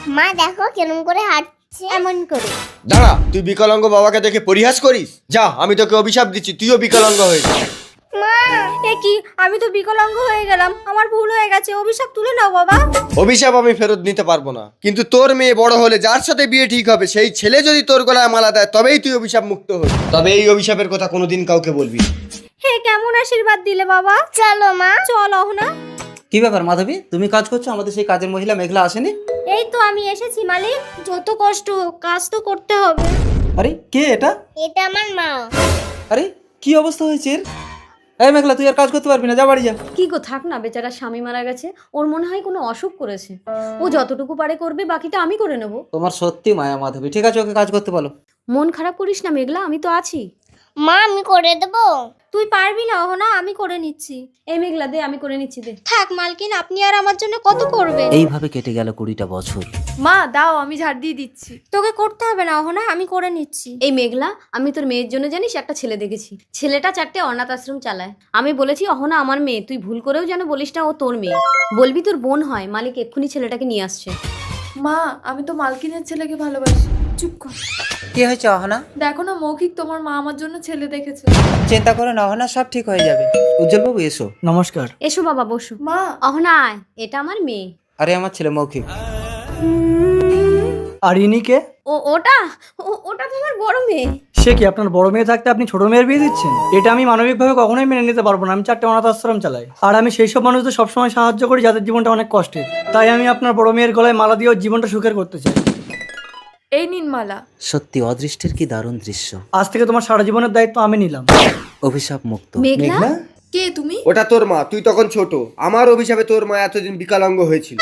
মা দেখো কেমন করে হাঁটছে, এমন করে। দাঁড়া, তুই বিকলাঙ্গ বাবাকে দেখে পরিহাস করিস? যা, আমি তোকে অভিশাপ দিচ্ছি, তুইও বিকলাঙ্গ হয়ে যা। মা এ কি, আমি তো বিকলাঙ্গ হয়ে গেলাম, আমার ভুল হয়ে গেছে, অভিশাপ তুলে নাও বাবা। অভিশাপ আমি ফেরত নিতে পারবো না, কিন্তু তোর মেয়ে বড় হলে যার সাথে বিয়ে ঠিক হবে সেই ছেলে যদি তোর গলায় মালা দেয় তবেই তুই অভিশাপ মুক্ত হবি। তবে এই অভিশাপের কথা কোনোদিন কাউকে বলবি না। হে কেমন আশীর্বাদ দিলে বাবা। চলো মা। চল অহনা। কি ব্যাপার মাধবী, তুমি কাজ করছো, আমাদের সেই কাজের মহিলা মেঘলা আসেনি? এই তো আমি এসেছি মালিক, যত কষ্ট হোক কাজ তো করতে হবে। আরে কে এটা? এটা আমার মা। আরে কি অবস্থা হয়েছে এর? এই মেঘলা, তুই আর কাজ করতে পারবি না, যা বাড়ি যা। কি গো, থাক না, বেচারা স্বামী মারা গেছে, ওর মনে হয় কোনো অসুখ করেছে, ও যতটুকু পারে করবে, বাকিটা আমি করে নেব। তোমার সত্যি মায়া মাধবী, ঠিক আছে ওকে কাজ করতে বলো। মন খারাপ করিস না মেঘলা, আমি তো আছি। মা আমি করে দেবো। তুই পারবি না অহনা, আমি করে নিচ্ছি। এই মেঘলা দে, আমি করে নিচ্ছি, দে। থাক মালকিন, আপনি আর আমার জন্য কত করবেন। এইভাবে কেটে গেল 20টা বছর। মা দাও, আমি ঝাড় দিয়ে দিচ্ছি। তোকে করতে হবে না অহনা, আমি করে নিচ্ছি। এই মেঘলা, আমি তোর মেয়ের জন্য জানিস একটা ছেলে দেখেছি, ছেলেটা 4টে অনাথ আশ্রম চালায়। আমি বলেছি অহনা আমার মেয়ে, তুই ভুল করেও যেন বলিস না ও তোর মেয়ে, বলবি তোর বোন হয়, মালিক এক্ষুনি ছেলেটাকে নিয়ে আসছে। মা আমি তো মালকিনের ছেলেকে ভালোবাসি। চুপ কর। কি হয়েছে অহনা? দেখো না মৌখিক, তোমার মা আমার জন্য ছেলে দেখেছে। চিন্তা করো না অহনা, সব ঠিক হয়ে যাবে। উজ্জ্বল বাবু এসো। নমস্কার। এসো বাবা, বসো। মা অহনা আয়, এটা আমার মেয়ে। আরে আমার ছেলে মৌখিক। আর ইনি কে? ওটা তো আমার বড় মেয়ে। সে কি, আপনার বড় মেয়ে থাকতে আপনি ছোট মেয়ের বিয়ে দিচ্ছেন? এটা আমি মানবিকভাবে কখনোই মেনে নিতে পারবো না। আমি 4টে অনাথ আশ্রম চালাই, আর আমি সেই সব মানুষদের সবসময় সাহায্য করি যাদের জীবনটা অনেক কষ্টের। তাই আমি আপনার বড় মেয়ের গলায় মালা দিয়ে ওর জীবনটা সুখের করতে চাই। এই নিন মালা। সত্যি অদৃষ্টের কি দারুণ দৃশ্য। আজ থেকে তোমার সারা জীবনের দায়িত্ব আমি নিলাম। অভিশাপ মুক্ত। মেঘলা, কে তুমি? ওটা তোর মা, তুই তখন ছোট। আমার অভিশাপে তোর মা এতদিন বিকলাঙ্গ হয়েছিল।